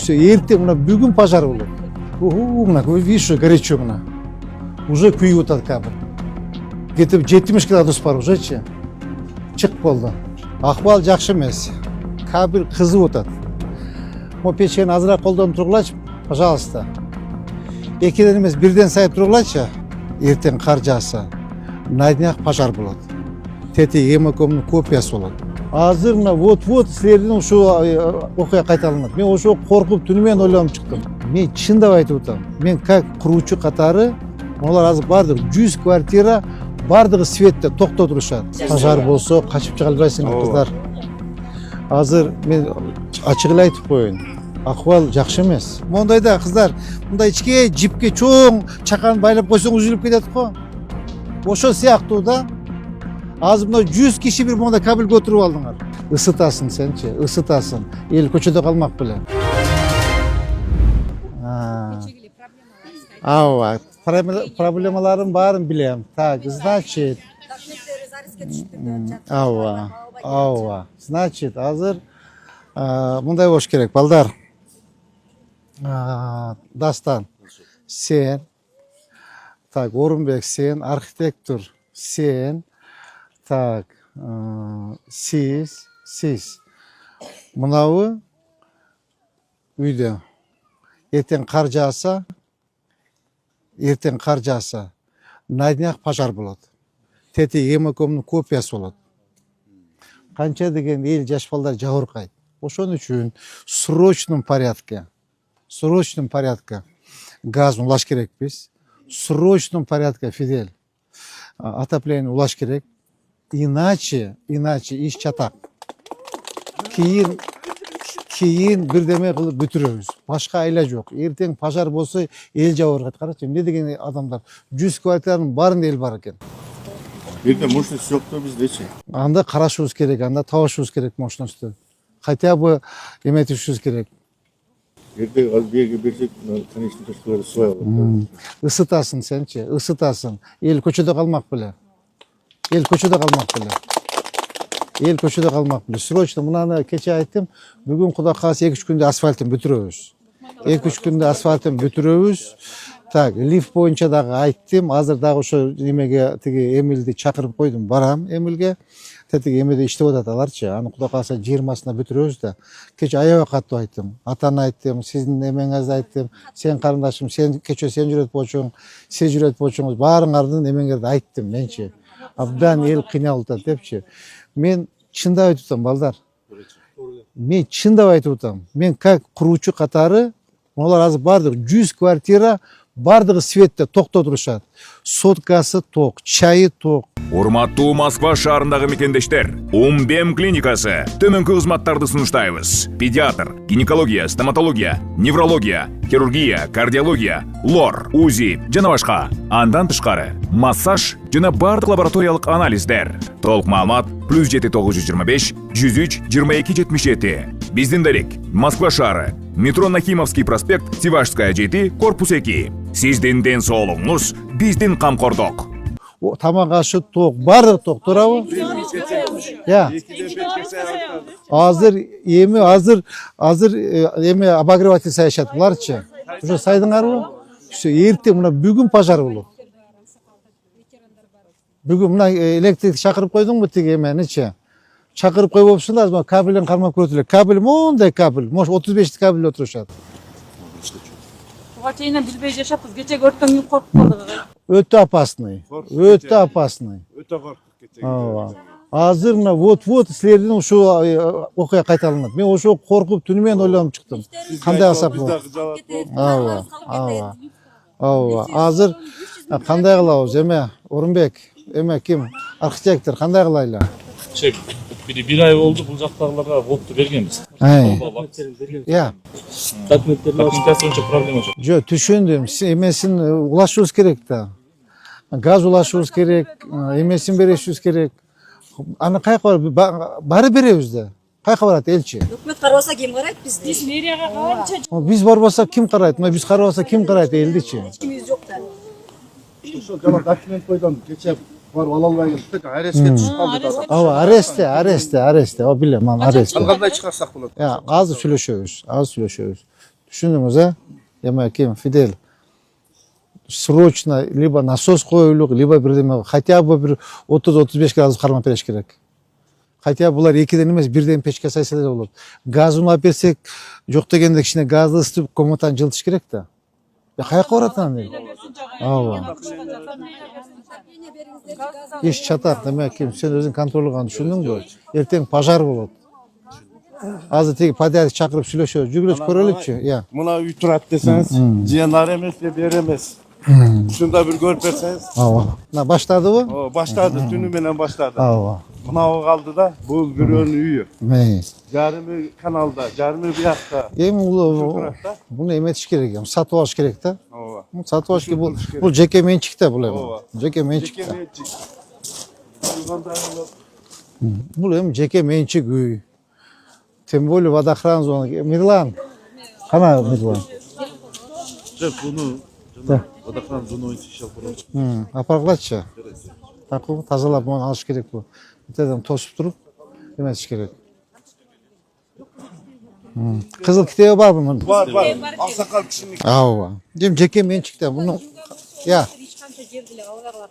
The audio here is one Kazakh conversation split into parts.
Все, ертең мына бүгін пожар болады. Мына видишь, что горячо мына. Уже күйіп отады кабель. Кетіп 70 градус бар уже чық болды. Ахуал жақсы емес. Кабель қызып отады. О печкені азырақ қолданып тұрғылайшы, пожалуйста. Екіден емес бірден сайып тұрғылайшы. Ертең қар жауса, на днях пожар болады. Тети гемокомның копиясы болады. Азыр мына вот сілердің ұшу оқия қайталанады. Мен ұшу қорқып түнімен ойланып шықтым. Мен шындап айтып отырмын. Мен как құручы қатары, олар азыр бардық 100 квартира бардығы светте тоқтап тұрышады. Пожар болса, қашып шыға албайсыңдар қыздар. Азыр мен ашығылай айтып қойын. Ахуал жақсы емес. Мондайда қыздар, мындай ичке жипке чоң чакан байлап қойсаң үзіліп кетеді қой. Ошо сияқты да. Азыр мына 100 киши бір мондай кабель көтіріп алдыңар. Isıtasın сенче, ысытасың. Ел көчөдө калмак беле. Ава, проблемаларым барын билем. Так, значит. Ава. Значит, азыр мындай болуш керек, балдар. Дастан, сен. Так, Орунбек, сен, архитектор, сен. Так, сиз. Мынауы үйде. Ертең қар жауса, на днях пожар болады. Тети гемокомның копиясы болады. Қанша деген ел жаш балдар жабырқайды. Ошон үчүн срочном порядке газ улаш керекпиз. Срочном порядке Фидель отопление улаш керек. Иначе иш чатак. Кейін бірдеме қылып бүтүрөбүз. Башка айла жок. Ертең пожар болсо эл жабыркайт. Карачы, эмне деген адамдар 100 квартиранын баарында эл бар экен. Бирде мощность жок да биздечи. Анда карашыбыз керек, анда табышыбыз керек мощностьту. Хотя бы эметишибиз керек. Бирде аз берге берсек, конечный точкаларды субай алат. Isıtasın сенче, ысытасың. Эл көчөдө калмак беле. Срочно мынаны кече айттым. Бүгүн Кудай кааласа 2-3 күндө асфальтын бүтүрөбүз. Так, лифт боюнча дагы айттым. Азыр дагы ошо немеге тиги Эмилди чакырып койдум. Барам Эмилге. Тетиги эмеде иштеп атат аларчы. Аны Кудай кааласа 20-сына бүтүрөбүз да. Кече аябай катуу айттым. Атаны айттым, сиздин эмеңизди айттым. Сен карындашым, сен кече сен жүрөт болчуң, сиз жүрөт болчуңуз баарыңардын эмеңерди айттым менчи. Абдан ел кыйналып атат депчи. Мен чындап айтып атам, балдар. Мен как куручу катары, олар азыр бардык 100 квартира бардығы светте тоқтап турушат. Соткасы ток, чайы ток. Урматтуу Москва шаарындагы мекендештер, Умбем клиникасы төмөнкү кызматтарды сунуштайбыз. Педиатр, гинекология, стоматология, неврология, хирургия, кардиология, лор, УЗИ жана башка. Андан тышкары массаж жана бардык лабораториялык анализдер. Толук маалымат +7 925 103 22 77. Биздин дарек Москва шаары, метро Нахимовский проспект, Сивашская 7, корпус 2. Сиздин ден соолугуңуз биздин камкордук. Тамак ашы ток, бардык ток, туурабы? Азыр эми обогреватель саышат буларчы. Уже сайдыңарбы? Эртең мына бүгүн пожар болот. Бүгүн мына электрик чакырып койдуңбу тиги эменичи? Чакырып коюп болупсуңдар, мына кабелден кармап көрүтүлөт. Кабель мондай кабель, может 35 кабель отурушат. Буга чейин билбей жашаппыз, кече өрттөн кийин коркуп калдык. Өтө опасный. Өтө коркуп кетти. Азыр мына вот силердин ушу окуя кайталанат. Мен ошо коркуп түнүмен ойлонуп чыктым. Кандай кылсак болот? Азыр кандай кылабыз эме? Орунбек, эме ким? Архитектор кандай кылайлы? Bir ay oldu bu uzaktağlara votu vergeniz. Документация очень проблема жоқ. Жо, түшүндүм. Эмесин улашыбыз керек да. Газ улашыбыз керек, эмесин беришибиз керек. Аны кайка бары беребиз да. Кайка барат элчи? Өкмөт карабаса ким карайт бизди? Биз мэрияга канча Биз барбаса ким карайт? Биз карабаса ким карайт элдичи? Эчкимиз жок да. Ошо жана документ койдум, кече барып ала албай келдик, арестке түшүп калдык. Аресте. О билем, арест. Ал кандай чыгарсак болот? Азыр сүйлөшөбүз. Düşündünüz ha? Demek ki Fidel срочно либо насос коюлук, либо бирдеме хотя бы bir 30-35 градус кармап бериш керек. Хотя булар экиден эмес бирден печке сайса да болот. Газ улап берсек, жок дегенде кичине газды ысытып комнатаны жылытыш керек да. Каяка барат аны? Ооба. Еш чатат, демек сен өзүң контролдогон түшүндүңбү? Эртең пожар болот. Азыр теги подряд чакырып сүйлөшөбүз, жүгүрүп көрөлүкчү. Я. Мына үй турат десеңиз, жыяндар эмес деп беремес. Ушунда бир көрүп берсеңиз. Ооба. Мына баштадыбы? О, баштады, түнү менен баштады. Ооба. Мынау калды да, бул бирөөнүн үйү. Мей. Жарымы каналда, жарымы биякта. Эми буну эметиш керек, сатып алыш керек да. Ооба. Сатып алыш керек. Бул жеке менчик да бул эми. Жеке менчик. Бул эми жеке менчик үй. Тем более водохран зона. Мирлан. Кана Мирлан. Bunu водохран зона ишел бурун. Апаргылачы. Такуу тазалап мону алыш керек бул. Бутадан тосуп туруп эметиш керек. Кызыл китеби барбы мунун? Бар. Аксакал кишинин. Ооба. Дем жеке менчик да муну. Я.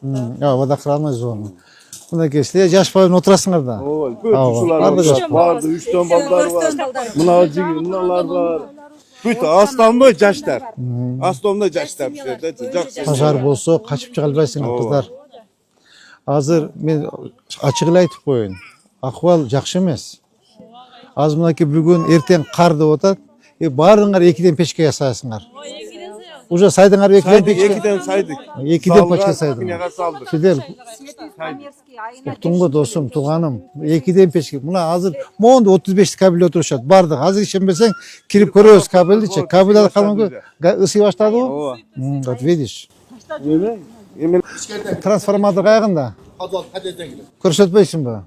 Водохранный зона. Мынакей силер жашпай отурасыңар да. Ооба, көп ушулар барды, 3 балдар бар. Мына жигит, мыналар бар. Бүт астамы жаштар. Астамда жаштар бишерде, жакшы. Пожар болсо качып чыга албайсыңар кыздар. Азыр мен ачык эле айтып коеюн. Акыбал жакшы эмес. Азыр мынакей бүгүн эртең кар деп атат. Баарыңар экиден печке жасайсыңар. Уже сайдыңар экиден печке. Экиден сайдык. Экиден печке сайдыңар. Кинеге салдык. Фидел, уктуңбу досум, тууганым. Экиден печке. Мына азыр моунда 35 кабель отурушат. Бардык. Азыр ишенбесең, кирип көрөбүз кабелдичи. Кабелди калмагы ысый баштадыбы? Ооба. Вот видишь. Эми Трансформатор кайгында? подвал кадеден келет. Көрсөтпөйсүңбү?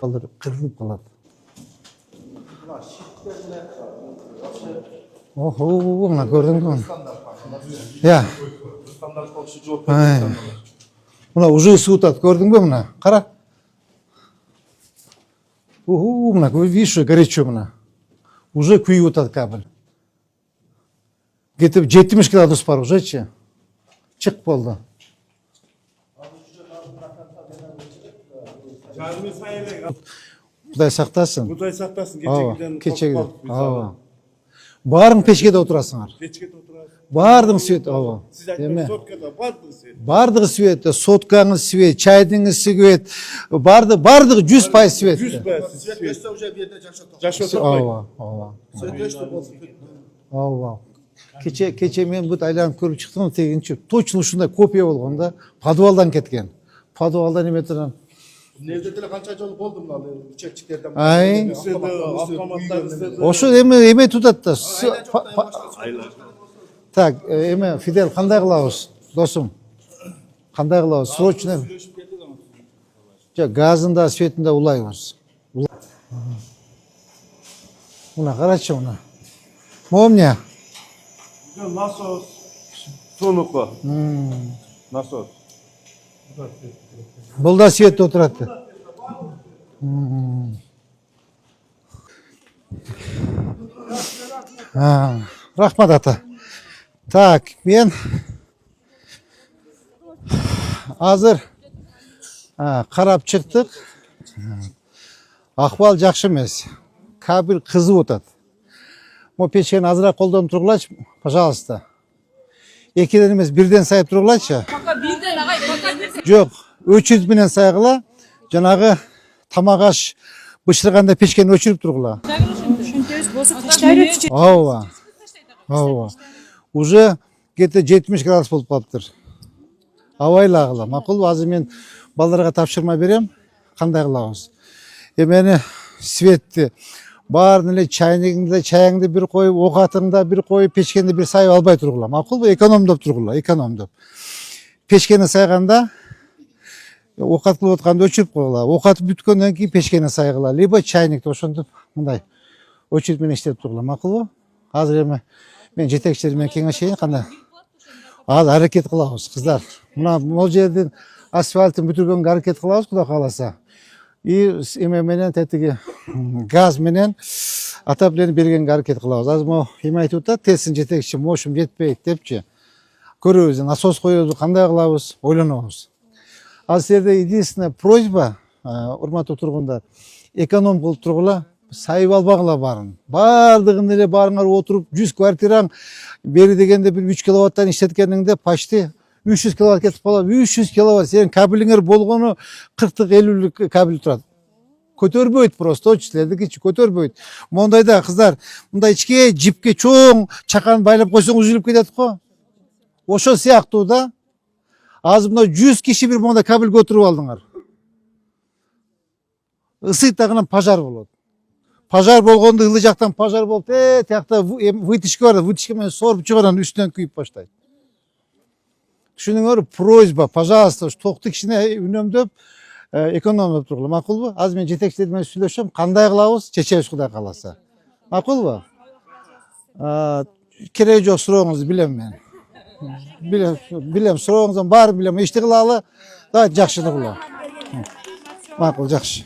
Балдар кырылып калат. Охо, мына көрдүңбү? Я. Мына уже суутат, көрдүңбү мына? Кара. Мына видишь, горячо мына. Уже күйүп атат кабель. Где-то 70 градус бар ужечи. Чык болду. Кудай сактасын. Кудай сактасын, кечегиден. Ооба. Баарын печкеде отурасыңар. Печкеде отурасың. Баардыгы свет, ооба. Сиз айткан соткада бардыгы свет. Баардыгы свет, соткаңыз свет, чайдыңыз свет, баардыгы 100% свет. 100% свет. Уже бу жерде жашатат. Ооба. Ооба. Кече мен бут айланып көрүп чыктым, тегинчи точно ушундай копия болгон да, подвалдан кеткен. Подвалдан эме турган. Невде деле канча жолу болду мына чечиктерден. Ай. Автоматтар. Ошо эме тутат да. Так, эме Фидел кандай кылабыз, досум? Кандай кылабыз? Срочно. Газында, светинде улайбыз. Мына карачы мына. Момня. Насос. Сунуку. Насос. Бул да светте отурат. Рахмат ата. Так, мен азыр карап чыктык. Акыбал жакшы эмес. Кабель кызып атат. Мо печкени азыраак колдонуп тургулачы, пожалуйста. Экиден эмес, бирден сайып тургулачы. Пока бирден агай, пока бирден. Жок, өчүрүп менен сайгыла. Жанагы тамак аш бышырганда печкени өчүрүп тургула. Ооба. Уже где-то 70 градус болуп калыптыр. Абайлагыла. Макулбу, азыр мен балдарга тапшырма берем. Кандай кылабыз? Эмени светти баарын эле чайнигиңде чаяңды бир коюп, окатыңда бир коюп, печкенди бир сайып албай тургула. Макулбу, экономдоп тургула, экономдоп. Печкени сайганда окат кылып атканда өчүрүп койгула. Окат бүткөндөн кийин печкени сайгыла, либо чайникти ошентип мындай өчүрүп менен иштеп тургула. Макулбу? Азыр эми мен жетекчилермен кеңешейин кандай азыр аракет кылабыз кыздар. Мына могул жердин асфальтын бүтүргөнгө аракет кылабыз Кудай кааласа. И эме менен тетиги газ менен отопление бергенге аракет кылабыз. Азыр могу эме айтып атат, тесин жетекчи мощум жетпейт депчи. Көрөбүз, насос коебуз, кандай кылабыз, ойлонобуз. Азыр силерде единственная просьба, урматтуу тургундар, эконом кылып тургула, сайып албагыла баарын. Бардыгын эле барыңар отуруп 100 квартираң бери дегенде бир 3 киловаттан иштеткениңде почти 300 киловатт кетип калат. 300 киловатт сенин кабелиңер болгону 40-50 кабель турат. Көтөрбөйт просто, силердикичи көтөрбөйт. Мондайда кыздар, мындай ичке жипке чоң чакан байлап койсоң үзүлүп кетет го. Ошо сыяктуу да. Азыр мына 100 киши бир мондай кабель көтөрүп алдыңар. Ысыйт дагынан пожар болот. Пожар болгондо ылы жактан пожар болуп, тиякта вытяжка бар, вытяжка менен соруп чыгаран үстүнөн күйүп баштайт. Түшүнүңөр, просьба, пожалуйста, токту кичине үнөмдөп, экономдоп тургула, макулбу? Азыр мен жетекчилер менен сүйлөшөм, кандай кылабыз, чечебиз Кудай кааласа. Макулбу? Кереги жок, сурооңузду билем мен. Билем, сурооңуздун баарын билем, ишти кылалы, да жакшылык улам. Макул, жакшы.